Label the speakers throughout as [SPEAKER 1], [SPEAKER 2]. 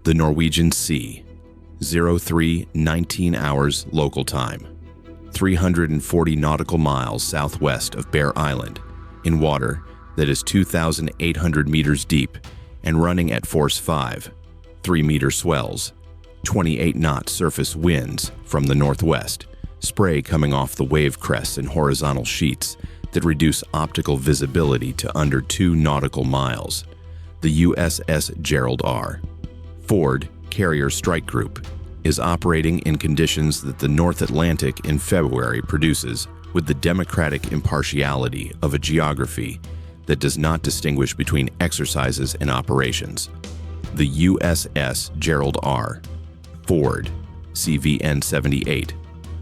[SPEAKER 1] The Norwegian Sea, 03:19 hours local time, 340 nautical miles southwest of Bear Island, in water that is 2,800 meters deep and running at force 5, 3-meter swells, 28-knot surface winds from the northwest, spray coming off the wave crests and horizontal sheets that reduce optical visibility to under 2 nautical miles. The USS Gerald R. Ford Carrier Strike Group is operating in conditions that the North Atlantic in February produces with the democratic impartiality of a geography that does not distinguish between exercises and operations. The USS Gerald R. Ford CVN-78,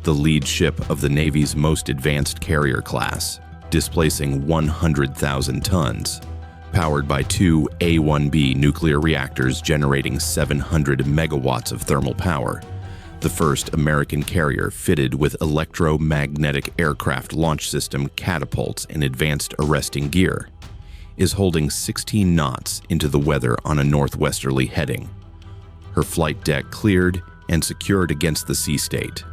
[SPEAKER 1] the lead ship of the Navy's most advanced carrier class, displacing 100,000 tons, powered by 2 A-1B nuclear reactors generating 700 megawatts of thermal power, the first American carrier fitted with electromagnetic aircraft launch system catapults and advanced arresting gear, is holding 16 knots into the weather on a northwesterly heading. Her flight deck cleared and secured against the sea state.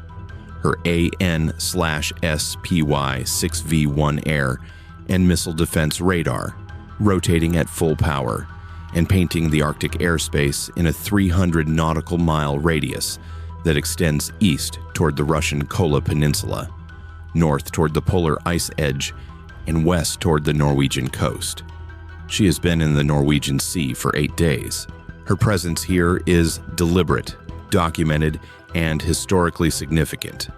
[SPEAKER 1] Her AN/SPY-6V1 air and missile defense radar rotating at full power and painting the Arctic airspace in a 300 nautical mile radius that extends east toward the Russian Kola Peninsula, north toward the polar ice edge, and west toward the Norwegian coast. She has been in the Norwegian Sea for 8 days. Her presence here is deliberate, documented, and historically significant.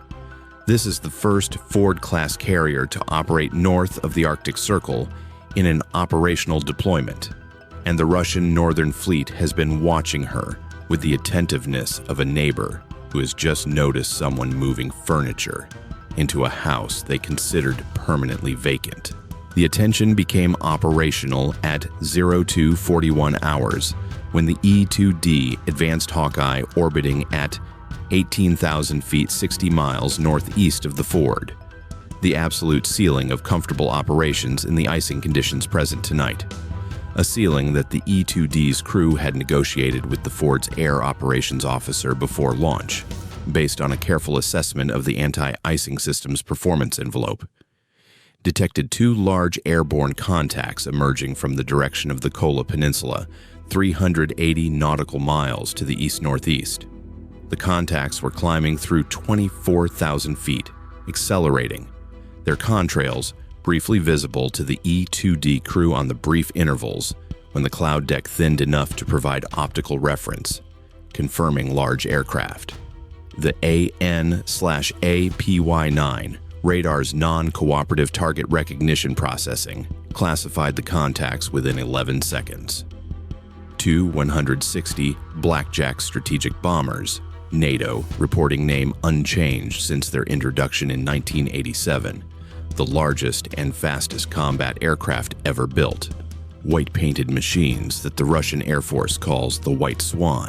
[SPEAKER 1] This is the first Ford-class carrier to operate north of the Arctic Circle in an operational deployment, and the Russian Northern Fleet has been watching her with the attentiveness of a neighbor who has just noticed someone moving furniture into a house they considered permanently vacant. The attention became operational at 02:41 hours when the E-2D Advanced Hawkeye, orbiting at 18,000 feet 60 miles northeast of the Ford, the absolute ceiling of comfortable operations in the icing conditions present tonight, a ceiling that the E-2D's crew had negotiated with the Ford's air operations officer before launch, based on a careful assessment of the anti-icing system's performance envelope. Detected 2 large airborne contacts emerging from the direction of the Kola Peninsula, 380 nautical miles to the east-northeast. The contacts were climbing through 24,000 feet, accelerating, their contrails briefly visible to the E-2D crew on the brief intervals when the cloud deck thinned enough to provide optical reference, confirming large aircraft. The AN/APY-9 radar's non-cooperative target recognition processing classified the contacts within 11 seconds. 2 160 Blackjack strategic bombers, NATO reporting name unchanged since their introduction in 1987, the largest and fastest combat aircraft ever built, white-painted machines that the Russian Air Force calls the White Swan,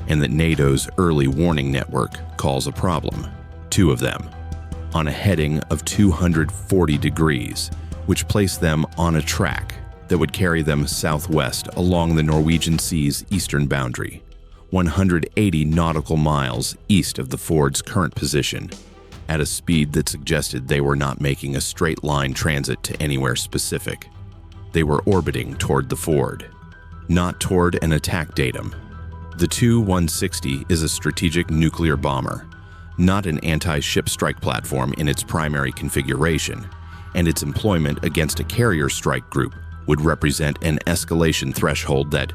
[SPEAKER 1] and that NATO's early warning network calls a problem. 2 of them, on a heading of 240 degrees, which placed them on a track that would carry them southwest along the Norwegian Sea's eastern boundary, 180 nautical miles east of the Ford's current position, at a speed that suggested they were not making a straight-line transit to anywhere specific. They were orbiting toward the Ford, not toward an attack datum. The Tu-160 is a strategic nuclear bomber, not an anti-ship strike platform in its primary configuration, and its employment against a carrier strike group would represent an escalation threshold that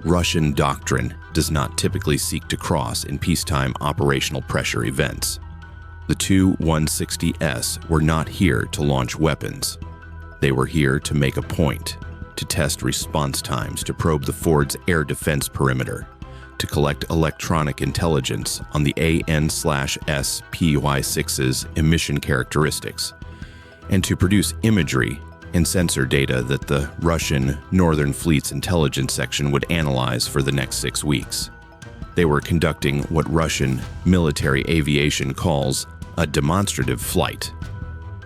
[SPEAKER 1] Russian doctrine does not typically seek to cross in peacetime operational pressure events. The Tu-160s were not here to launch weapons. They were here to make a point, to test response times, to probe the Ford's air defense perimeter, to collect electronic intelligence on the AN/SPY-6's emission characteristics, and to produce imagery and sensor data that the Russian Northern Fleet's intelligence section would analyze for the next 6 weeks. They were conducting what Russian military aviation calls a demonstrative flight,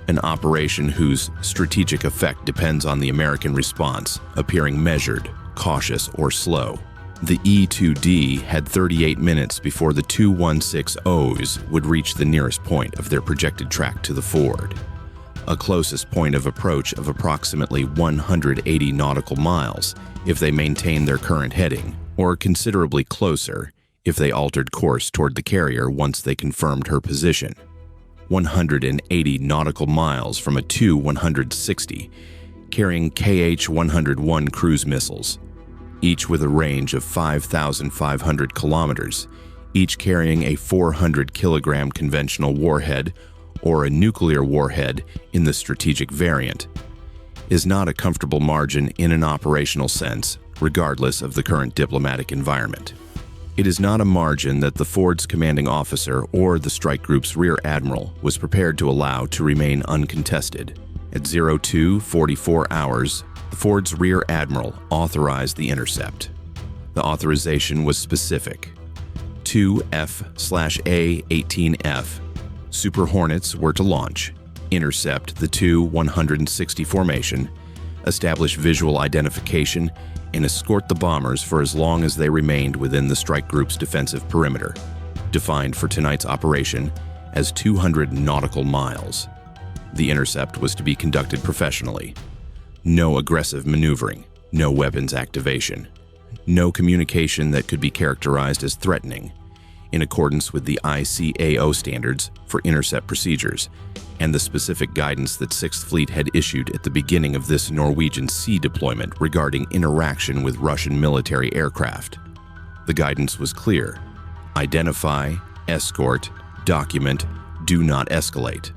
[SPEAKER 1] an operation whose strategic effect depends on the American response appearing measured, cautious, or slow. The E-2D had 38 minutes before the Tu-160s would reach the nearest point of their projected track to the Ford, a closest point of approach of approximately 180 nautical miles if they maintained their current heading, or considerably closer if they altered course toward the carrier once they confirmed her position. 180 nautical miles from a Tu-160, carrying KH-101 cruise missiles, each with a range of 5,500 kilometers, each carrying a 400-kilogram conventional warhead or a nuclear warhead in the strategic variant, is not a comfortable margin in an operational sense, regardless of the current diplomatic environment. It is not a margin that the Ford's commanding officer or the strike group's rear admiral was prepared to allow to remain uncontested. At 02:44 hours, the Ford's rear admiral authorized the intercept. The authorization was specific. 2 F/A-18 F Super Hornets were to launch, intercept the Tu-160 formation, establish visual identification, and escort the bombers for as long as they remained within the strike group's defensive perimeter, defined for tonight's operation as 200 nautical miles. The intercept was to be conducted professionally. No aggressive maneuvering, no weapons activation, no communication that could be characterized as threatening, in accordance with the ICAO standards for intercept procedures and the specific guidance that 6th Fleet had issued at the beginning of this Norwegian Sea deployment regarding interaction with Russian military aircraft. The guidance was clear: identify, escort, document, do not escalate.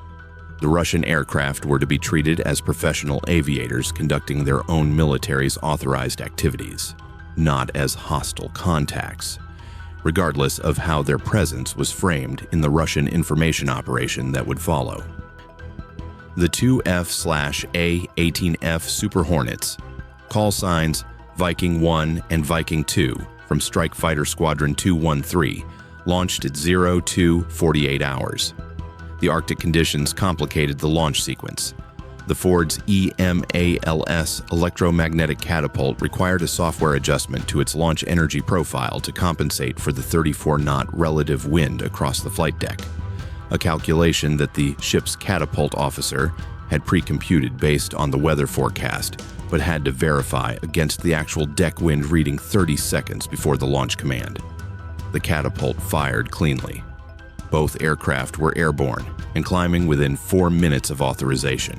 [SPEAKER 1] The Russian aircraft were to be treated as professional aviators conducting their own military's authorized activities, not as hostile contacts, regardless of how their presence was framed in the Russian information operation that would follow. The 2 F/A-18 F Super Hornets, call signs Viking-1 and Viking-2 from Strike Fighter Squadron 213, launched at 02:48 hours. The Arctic conditions complicated the launch sequence. The Ford's EMALS electromagnetic catapult required a software adjustment to its launch energy profile to compensate for the 34-knot relative wind across the flight deck, a calculation that the ship's catapult officer had pre-computed based on the weather forecast, but had to verify against the actual deck wind reading 30 seconds before the launch command. The catapult fired cleanly. Both aircraft were airborne and climbing within 4 minutes of authorization,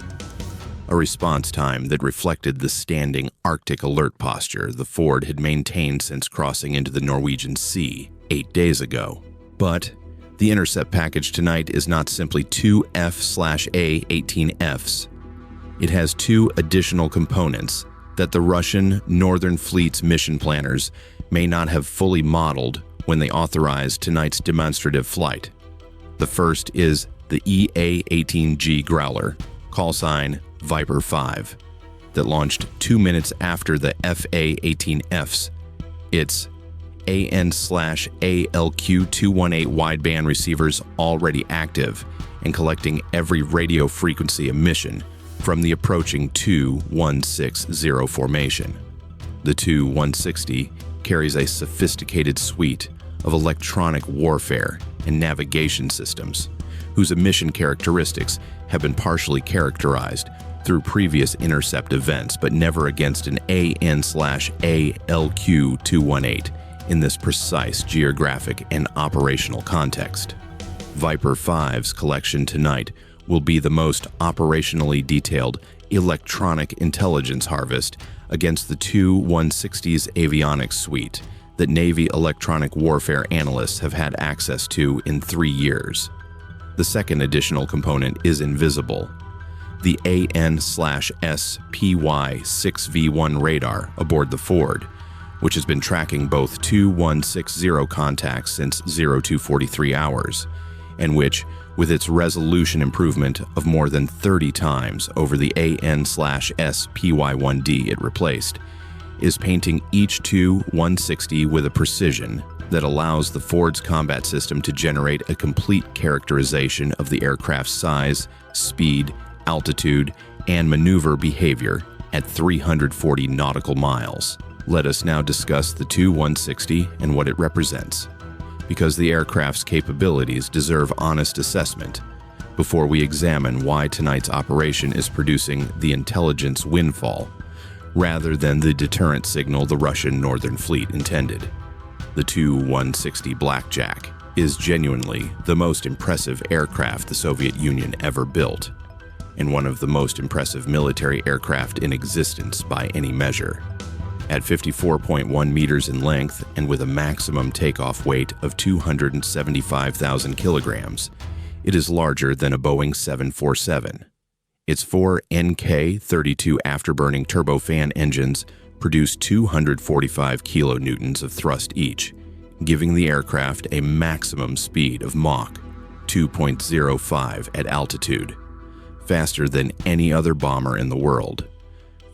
[SPEAKER 1] a response time that reflected the standing Arctic alert posture the Ford had maintained since crossing into the Norwegian Sea 8 days ago. But the intercept package tonight is not simply 2 F/A-18 Fs. It has 2 additional components that the Russian Northern Fleet's mission planners may not have fully modeled when they authorized tonight's demonstrative flight. The first is the EA-18G Growler, call sign VIPER-5, that launched 2 minutes after the FA-18Fs. Its AN/ALQ-218 wideband receivers already active and collecting every radio frequency emission from the approaching Tu-160 formation. The Tu-160 carries a sophisticated suite of electronic warfare and navigation systems, whose emission characteristics have been partially characterized through previous intercept events, but never against an AN/ALQ-218 in this precise geographic and operational context. VIPER-5's collection tonight will be the most operationally detailed electronic intelligence harvest against the Tu-160's avionics suite that Navy electronic warfare analysts have had access to in 3 years. The second additional component is invisible: the AN/SPY-6V1 radar aboard the Ford, which has been tracking both Tu-160 contacts since 02:43 hours, and which, with its resolution improvement of more than 30 times over the AN/SPY-1D it replaced, is painting each Tu-160 with a precision that allows the Ford's combat system to generate a complete characterization of the aircraft's size, speed, altitude, and maneuver behavior at 340 nautical miles. Let us now discuss the Tu-160 and what it represents, because the aircraft's capabilities deserve honest assessment before we examine why tonight's operation is producing the intelligence windfall rather than the deterrent signal the Russian Northern Fleet intended. The Tu-160 Blackjack is genuinely the most impressive aircraft the Soviet Union ever built, and one of the most impressive military aircraft in existence by any measure. At 54.1 meters in length and with a maximum takeoff weight of 275,000 kilograms, it is larger than a Boeing 747. Its four NK-32 afterburning turbofan engines produce 245 kilonewtons of thrust each, giving the aircraft a maximum speed of Mach 2.05 at altitude, faster than any other bomber in the world,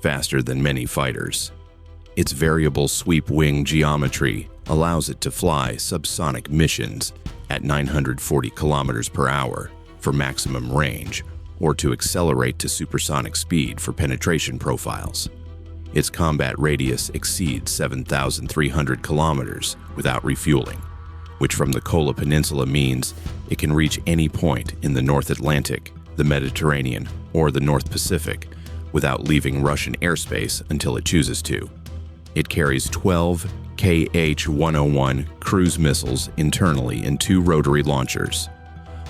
[SPEAKER 1] faster than many fighters. Its variable sweep wing geometry allows it to fly subsonic missions at 940 kilometers per hour for maximum range, or to accelerate to supersonic speed for penetration profiles. Its combat radius exceeds 7,300 kilometers without refueling, which from the Kola Peninsula means it can reach any point in the North Atlantic, the Mediterranean, or the North Pacific without leaving Russian airspace until it chooses to. It carries 12 KH-101 cruise missiles internally in 2 rotary launchers,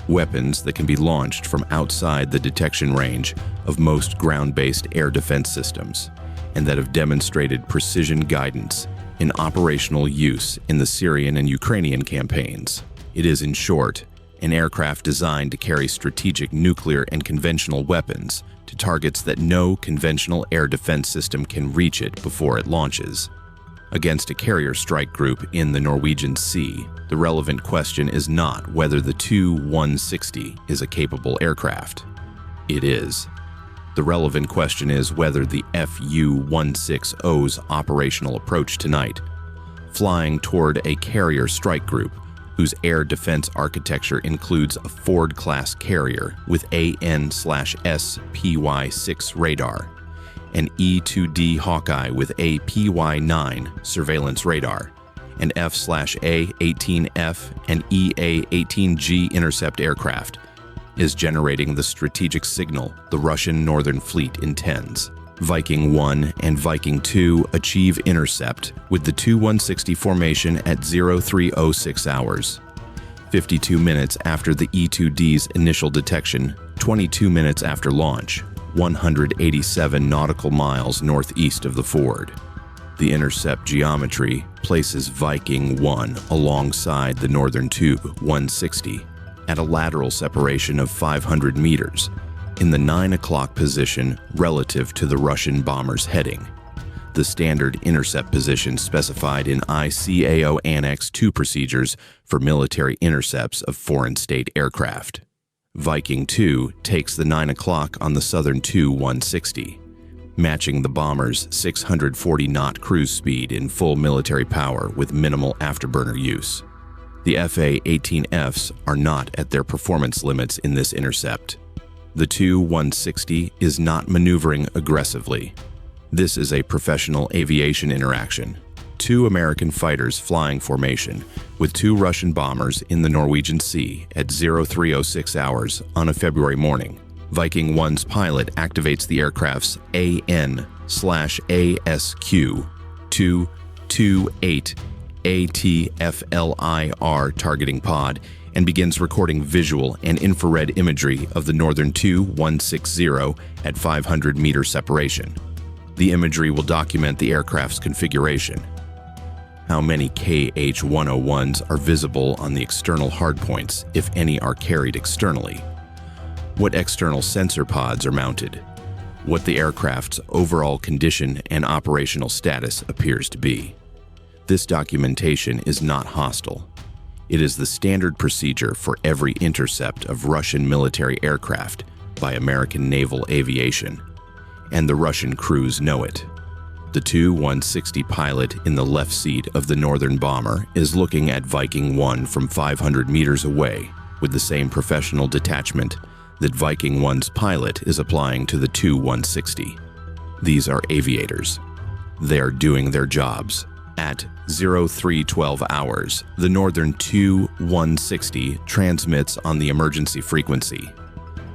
[SPEAKER 1] weapons that can be launched from outside the detection range of most ground-based air defense systems, and that have demonstrated precision guidance in operational use in the Syrian and Ukrainian campaigns. It is, in short, an aircraft designed to carry strategic nuclear and conventional weapons to targets that no conventional air defense system can reach it before it launches. Against a carrier strike group in the Norwegian Sea, the relevant question is not whether the Tu-160 is a capable aircraft. It is. The relevant question is whether the Fu-160's operational approach tonight, flying toward a carrier strike group whose air defense architecture includes a Ford-class carrier with AN/S PY-6 radar, an E-2D Hawkeye with APY-9 surveillance radar, an F/A-18 F and EA-18G intercept aircraft, is generating the strategic signal the Russian Northern Fleet intends. Viking-1 and Viking-2 achieve intercept with the Tu-160 formation at 0306 hours, 52 minutes after the E-2D's initial detection, 22 minutes after launch, 187 nautical miles northeast of the Ford. The intercept geometry places Viking-1 alongside the Northern Tu-160 at a lateral separation of 500 meters in the 9 o'clock position relative to the Russian bomber's heading, the standard intercept position specified in ICAO Annex 2 procedures for military intercepts of foreign state aircraft. Viking-2 takes the 9 o'clock on the southern Tu-160, matching the bomber's 640-knot cruise speed in full military power with minimal afterburner use. The FA-18Fs are not at their performance limits in this intercept. The Tu-160 is not maneuvering aggressively. This is a professional aviation interaction. 2 American fighters flying formation with 2 Russian bombers in the Norwegian Sea at 0306 hours on a February morning. Viking-1's pilot activates the aircraft's AN/ASQ 228 ATFLIR targeting pod and begins recording visual and infrared imagery of the Northern Tu-160 at 500-meter separation. The imagery will document the aircraft's configuration. How many KH-101s are visible on the external hardpoints, if any are carried externally? What external sensor pods are mounted? What the aircraft's overall condition and operational status appears to be. This documentation is not hostile. It is the standard procedure for every intercept of Russian military aircraft by American naval aviation, and the Russian crews know it. The Tu-160 pilot in the left seat of the Northern bomber is looking at Viking-1 from 500 meters away with the same professional detachment that Viking-1's pilot is applying to the Tu-160. These are aviators. They are doing their jobs. At 0312 hours, the Northern Tu-160 transmits on the emergency frequency.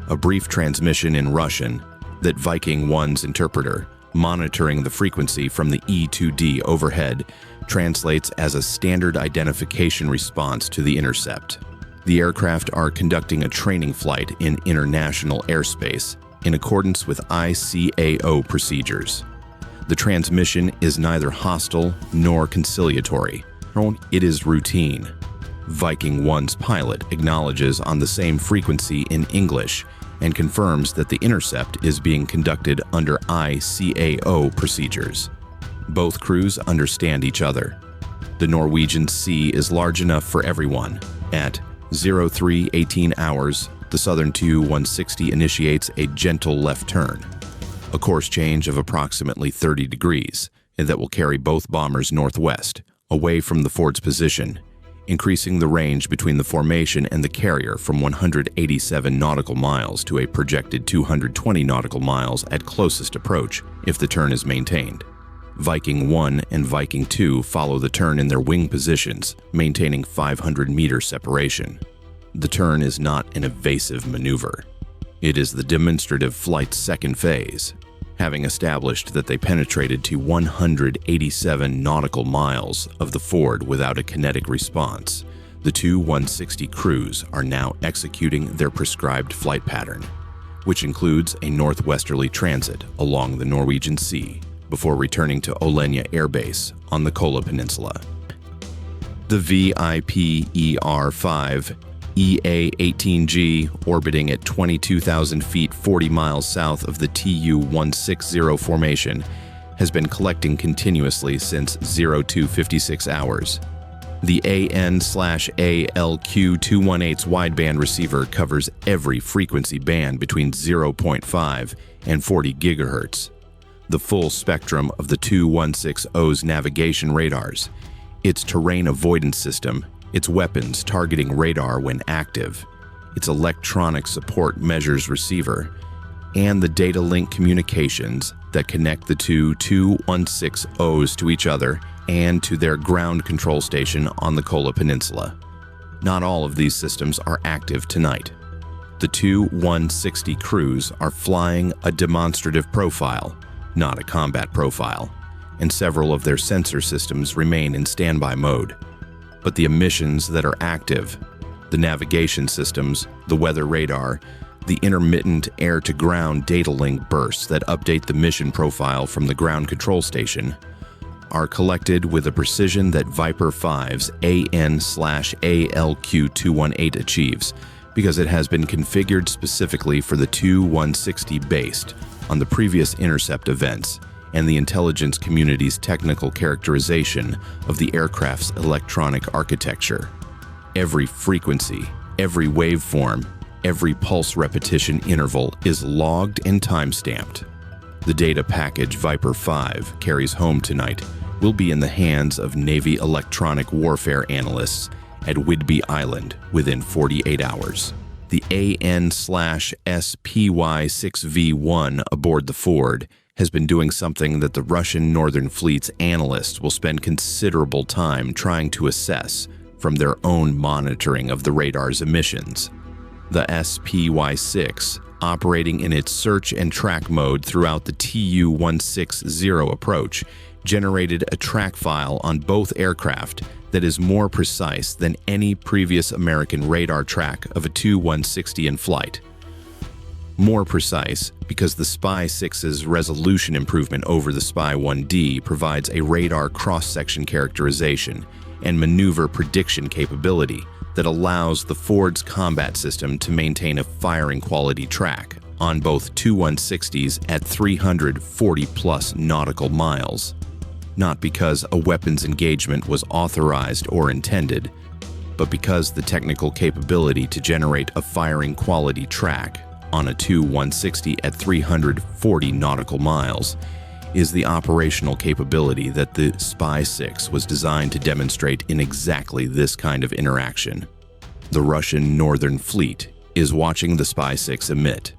[SPEAKER 1] A brief transmission in Russian that Viking-1's interpreter, monitoring the frequency from the E-2D overhead, translates as a standard identification response to the intercept. The aircraft are conducting a training flight in international airspace in accordance with ICAO procedures. The transmission is neither hostile nor conciliatory. It is routine. Viking-1's pilot acknowledges on the same frequency in English and confirms that the intercept is being conducted under ICAO procedures. Both crews understand each other. The Norwegian Sea is large enough for everyone. At 0318 hours, the Southern Tu-160 initiates a gentle left turn, a course change of approximately 30 degrees, and that will carry both bombers northwest, away from the Ford's position, increasing the range between the formation and the carrier from 187 nautical miles to a projected 220 nautical miles at closest approach if the turn is maintained. Viking-1 and Viking-2 follow the turn in their wing positions, maintaining 500-meter separation. The turn is not an evasive maneuver. It is the demonstrative flight's second phase. Having established that they penetrated to 187 nautical miles of the Ford without a kinetic response, the Tu-160 crews are now executing their prescribed flight pattern, which includes a northwesterly transit along the Norwegian Sea before returning to Olenia Air Base on the Kola Peninsula. The VIPER-5 EA-18G, orbiting at 22,000 feet 40 miles south of the Tu-160 formation, has been collecting continuously since 0256 hours. The AN/ALQ-218's wideband receiver covers every frequency band between 0.5 and 40 gigahertz. The full spectrum of the Tu-160's navigation radars, its terrain avoidance system, its weapons targeting radar when active, its electronic support measures receiver, and the data link communications that connect the two Tu-160s to each other and to their ground control station on the Kola Peninsula. Not all of these systems are active tonight. The Tu-160 crews are flying a demonstrative profile, not a combat profile, and several of their sensor systems remain in standby mode. But the emissions that are active, the navigation systems, the weather radar, the intermittent air-to-ground data link bursts that update the mission profile from the ground control station, are collected with a precision that VIPER-5's AN/ALQ-218 achieves, because it has been configured specifically for the Tu-160 based on the previous intercept events and the intelligence community's technical characterization of the aircraft's electronic architecture. Every frequency, every waveform, every pulse repetition interval is logged and time-stamped. The data package VIPER-5 carries home tonight will be in the hands of Navy electronic warfare analysts at Whidbey Island within 48 hours. The AN/SPY-6V1 aboard the Ford has been doing something that the Russian Northern Fleet's analysts will spend considerable time trying to assess from their own monitoring of the radar's emissions. The SPY-6, operating in its search and track mode throughout the Tu-160 approach, generated a track file on both aircraft that is more precise than any previous American radar track of a Tu-160 in flight. More precise because the SPY-6's resolution improvement over the SPY-1D provides a radar cross-section characterization and maneuver prediction capability that allows the Ford's combat system to maintain a firing quality track on both Tu-160s at 340-plus nautical miles. Not because a weapons engagement was authorized or intended, but because the technical capability to generate a firing quality track on a Tu-160 at 340 nautical miles is the operational capability that the SPY-6 was designed to demonstrate in exactly this kind of interaction. The Russian Northern Fleet is watching the SPY-6 emit.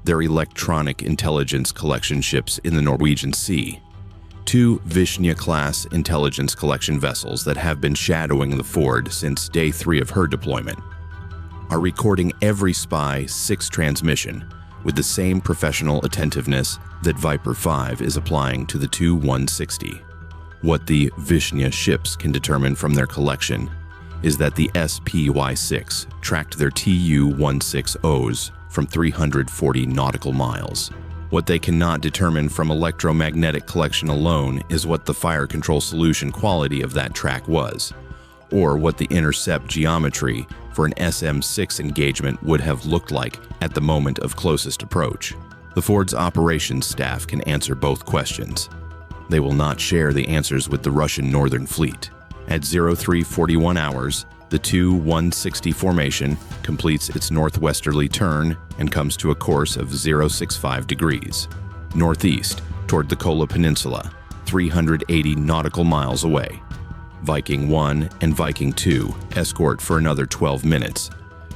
[SPEAKER 1] Their electronic intelligence collection ships in the Norwegian Sea, Two Vishnya-class intelligence collection vessels that have been shadowing the Ford since day 3 of her deployment are recording every spy 6 transmission with the same professional attentiveness that VIPER-5 is applying to the Tu-160. What the Vishnya ships can determine from their collection is that the SPY-6 tracked their Tu-160s from 340 nautical miles. What they cannot determine from electromagnetic collection alone is what the fire control solution quality of that track was, or what the intercept geometry for an SM-6 engagement would have looked like at the moment of closest approach. The Ford's operations staff can answer both questions. They will not share the answers with the Russian Northern Fleet. At 0341 hours, the Tu-160 formation completes its northwesterly turn and comes to a course of 065 degrees, northeast toward the Kola Peninsula, 380 nautical miles away. VIKING-1 and VIKING-2 escort for another 12 minutes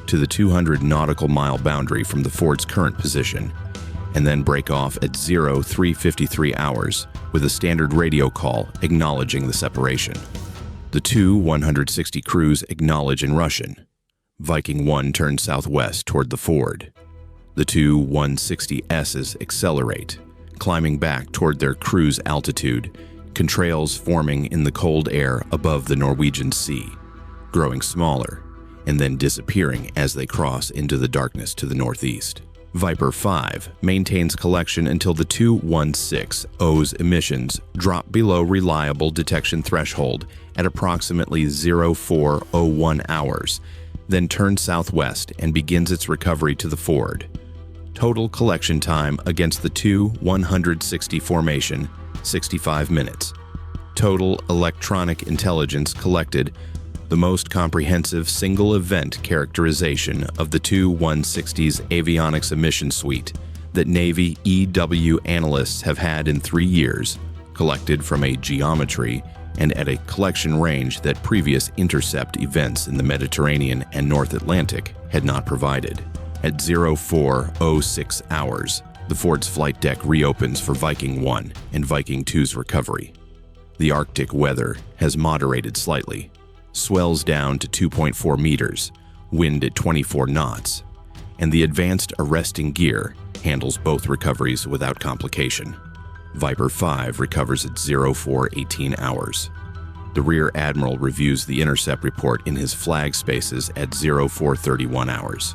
[SPEAKER 1] to the 200 nautical mile boundary from the Ford's current position, and then break off at 0353 hours with a standard radio call acknowledging the separation. The Tu-160 crews acknowledge in Russian. VIKING-1 turns southwest toward the Ford. The Tu-160Ss accelerate, climbing back toward their cruise altitude, contrails forming in the cold air above the Norwegian Sea, growing smaller, and then disappearing as they cross into the darkness to the northeast. VIPER-5 maintains collection until the Tu-160's emissions drop below reliable detection threshold at approximately 0401 hours, then turns southwest and begins its recovery to the Ford. Total collection time against the Tu-160 formation, 65 minutes. Total electronic intelligence collected, the most comprehensive single-event characterization of the Tu-160's avionics emission suite that Navy EW analysts have had in 3 years, collected from a geometry and at a collection range that previous intercept events in the Mediterranean and North Atlantic had not provided. At 0406 hours, the Ford's flight deck reopens for VIKING-1 and VIKING-2's recovery. The Arctic weather has moderated slightly, swells down to 2.4 meters, wind at 24 knots, and the advanced arresting gear handles both recoveries without complication. VIPER-5 recovers at 0418 hours. The Rear Admiral reviews the intercept report in his flag spaces at 0431 hours.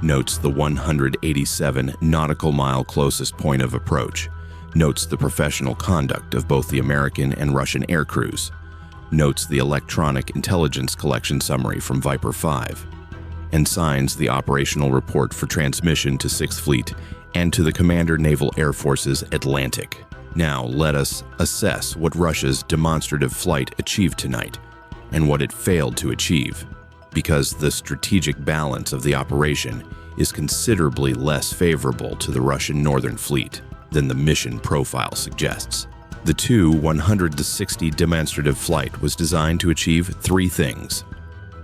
[SPEAKER 1] Notes the 187 nautical mile closest point of approach. Notes the professional conduct of both the American and Russian air crews. Notes the electronic intelligence collection summary from VIPER-5, and signs the operational report for transmission to 6th Fleet and to the Commander Naval Air Force's Atlantic. Now let us assess what Russia's demonstrative flight achieved tonight and what it failed to achieve, because the strategic balance of the operation is considerably less favorable to the Russian Northern Fleet than the mission profile suggests. The Tu-160 demonstrative flight was designed to achieve 3 things.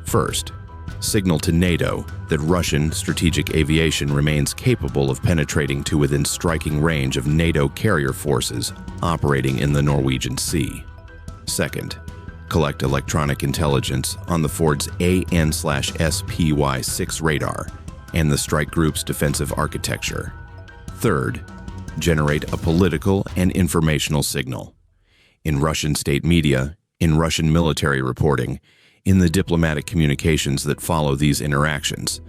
[SPEAKER 1] First, signal to NATO that Russian strategic aviation remains capable of penetrating to within striking range of NATO carrier forces operating in the Norwegian Sea. Second, collect electronic intelligence on the Ford's AN/SPY-6 radar and the strike group's defensive architecture. Third, generate a political and informational signal. In Russian state media, in Russian military reporting, in the diplomatic communications that follow these interactions,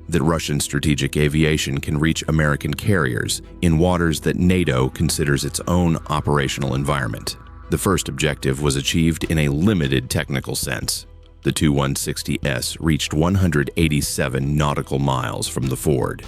[SPEAKER 1] that Russian strategic aviation can reach American carriers in waters that NATO considers its own operational environment. The first objective was achieved in a limited technical sense. The Tu-160S reached 187 nautical miles from the Ford.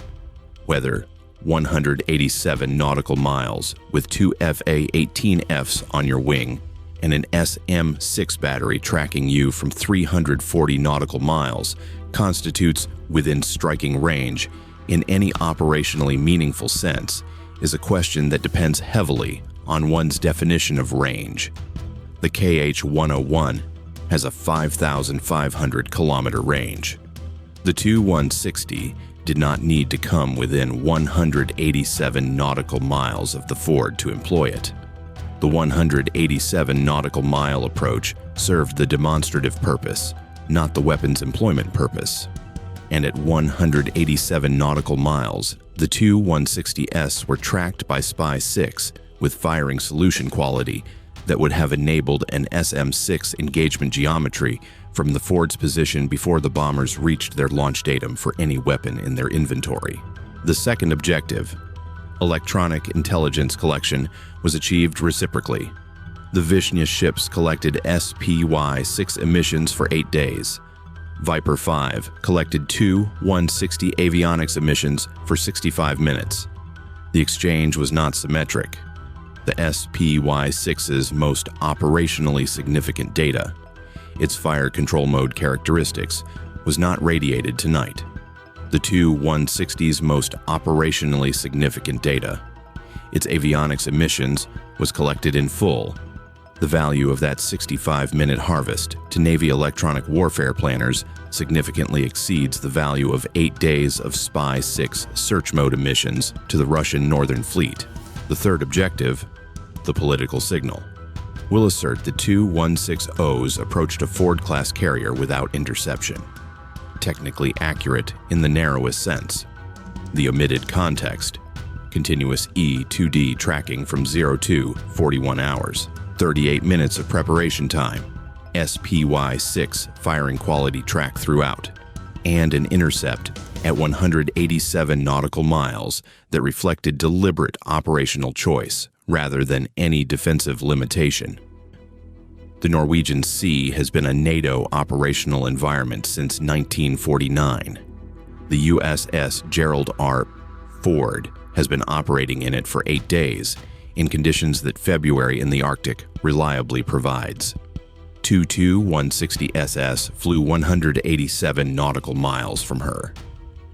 [SPEAKER 1] Whether 187 nautical miles with 2 FA-18Fs on your wing and an SM-6 battery tracking you from 340 nautical miles constitutes within striking range in any operationally meaningful sense is a question that depends heavily on one's definition of range. The KH-101 has a 5,500 kilometer range. The Tu-160 did not need to come within 187 nautical miles of the Ford to employ it. The 187 nautical mile approach served the demonstrative purpose, not the weapons employment purpose. And at 187 nautical miles, the Tu-160S were tracked by Spy-6 with firing solution quality that would have enabled an SM-6 engagement geometry from the forward's position before the bombers reached their launch datum for any weapon in their inventory. The second objective, electronic intelligence collection, was achieved reciprocally. The Vishnya ships collected APY-6 emissions for 8 days. VIPER-5 collected Tu-160 avionics emissions for 65 minutes. The exchange was not symmetric. The APY-6's most operationally significant data, its fire control mode characteristics, was not radiated tonight. The Tu-160's most operationally significant data, its avionics emissions, was collected in full. The value of that 65-minute harvest to Navy electronic warfare planners significantly exceeds the value of 8 days of Spy-6 search mode emissions to the Russian Northern Fleet. The third objective, the political signal, will assert the Tu-160s approached a Ford-class carrier without interception. Technically accurate in the narrowest sense. The omitted context, continuous E-2D tracking from 0 to 41 hours, 38 minutes of preparation time, SPY-6 firing quality track throughout, and an intercept at 187 nautical miles that reflected deliberate operational choice rather than any defensive limitation. The Norwegian Sea has been a NATO operational environment since 1949. The USS Gerald R. Ford has been operating in it for 8 days, in conditions that February in the Arctic reliably provides. Two Tu-160SS flew 187 nautical miles from her.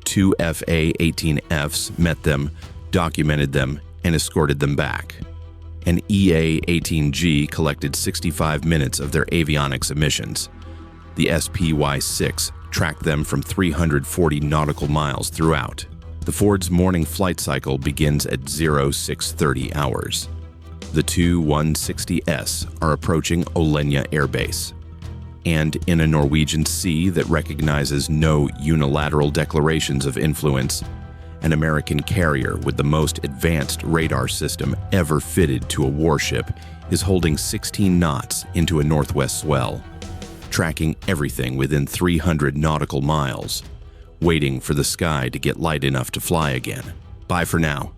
[SPEAKER 1] 2 FA-18Fs met them, documented them, and escorted them back. An EA-18G collected 65 minutes of their avionics emissions. The SPY-6 tracked them from 340 nautical miles throughout. The Ford's morning flight cycle begins at 0630 hours. The Tu-160S are approaching Olenia Air Base. And in a Norwegian Sea that recognizes no unilateral declarations of influence, an American carrier with the most advanced radar system ever fitted to a warship is holding 16 knots into a northwest swell, tracking everything within 300 nautical miles, waiting for the sky to get light enough to fly again. Bye for now.